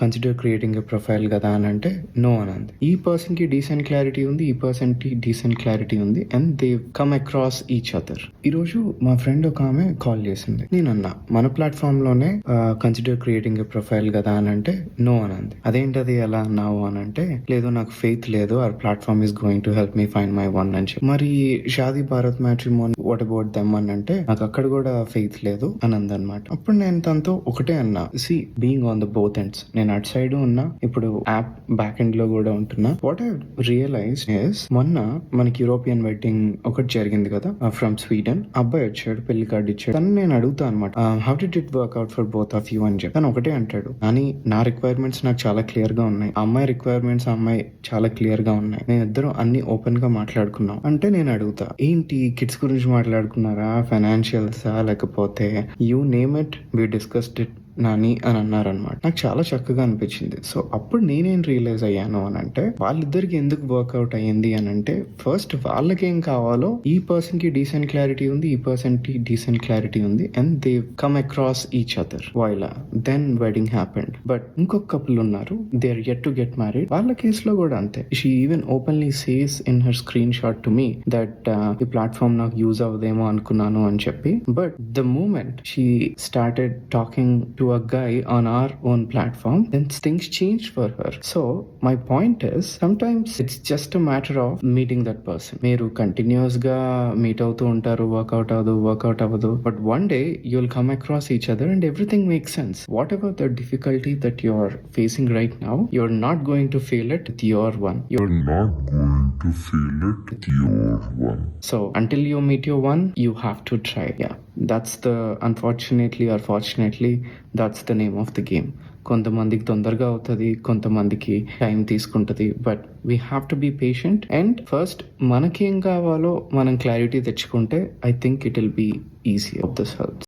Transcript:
Consider creating a profile కదా అని అంటే నో అని అంది. ఈ పర్సన్ కి డీసెంట్ క్లారిటీ ఉంది, ఈ పర్సన్ కి డీసెంట్ క్లారిటీ ఉంది and they come across each other. ఈ రోజు మా ఫ్రెండ్ ఒక ఆమె కాల్ చేసింది. నేనన్నా మన ప్లాట్ఫామ్ లోనే కన్సిడర్ క్రియేటింగ్ ఎ ప్రొఫైల్ కదా అని అంటే నో అని అంది. అదేంటది ఎలా అన్నావు అని అంటే లేదు నాకు ఫెయిత్ లేదు, or platform is going to help me find my one అని చెప్పి. మరి Shaadi Bharat matrimony what about them అని అంటే నాకు అక్కడ కూడా ఫెయిత్ లేదు అని అందనమాట. అప్పుడు నేను తనతో ఒకటే అన్నా, see being on the both ends, నేను అటు సైడ్ ఉన్నా, ఇప్పుడు యాప్ బ్యాక్ ఎండ్ లో కూడా ఉంటున్నా. వాట్ ఐ రియలైజ్ ఇస్ మొన్న మనకి యూరోపియన్ వెడ్డింగ్ ఒకటి జరిగింది కదా ఫ్రమ్ స్వీడన్. అబ్బాయి వచ్చాడు, పెళ్లి కార్డు ఇచ్చాడు. తను నేను అడుగుతా అనమాట how did it work out for both of you అని చెప్పి. తను ఒకటే అంటాడు, కానీ నా రిక్వైర్మెంట్స్ నాకు చాలా క్లియర్ గా ఉన్నాయి, ఆ అమ్మాయి రిక్వైర్మెంట్స్ ఆ అమ్మాయి చాలా క్లియర్ గా ఉన్నాయి, నేను ఇద్దరు అన్ని ఓపెన్ గా మాట్లాడుకున్నాం. అంటే నేను అడుగుతా ఏంటి కిడ్స్ గురించి మాట్లాడుకున్నారా, ఫైనాన్షియల్సా, లేకపోతే you name it we discussed it Nani అని అన్నారనమాట. నాకు చాలా చక్కగా అనిపించింది. సో అప్పుడు నేనేం రియలైజ్ అయ్యాను అని అంటే వాళ్ళిద్దరికి ఎందుకు వర్కౌట్ అయ్యింది అని అంటే ఫస్ట్ వాళ్ళకేం కావాలో, ఈ పర్సన్ కి డీసెంట్ క్లారిటీ ఉంది, ఈ పర్సన్ కి డీసెంట్ క్లారిటీ ఉంది and they come across each other వైలా దెన్ వెడ్డింగ్ హ్యాపెండ్. బట్ ఇంకొక కపుల్ ఉన్నారు, they are yet to get married. వాళ్ళ కేసులో కూడా అంతే. She even openly says in her screenshot to me that ఈ ప్లాట్ఫామ్ నాకు యూజ్ అవ్వదేమో అనుకున్నాను అని చెప్పి. But the moment she started talking to a guy on our own platform, then things changed for her. So my point is sometimes it's just a matter of meeting that person. మీరు continuous గా meet అవుతూ ఉంటారు, work out అవ్వదు, but one day you'll come across each other and everything makes sense. Whatever the difficulty that you're facing right now, you're not going to feel it with your one. You're not going to feel it with your one. So until you meet your one, you have to try. Yeah, that's the unfortunately or fortunately that's the name of the game. కొంతమందికి తొందరగా అవుతుంది, కొంతమందికి time తీసుకుంటుంది, but we have to be patient and first మనకేం కావాలో మనం clarity తెచ్చుకుంటే I think it will be easy of this help.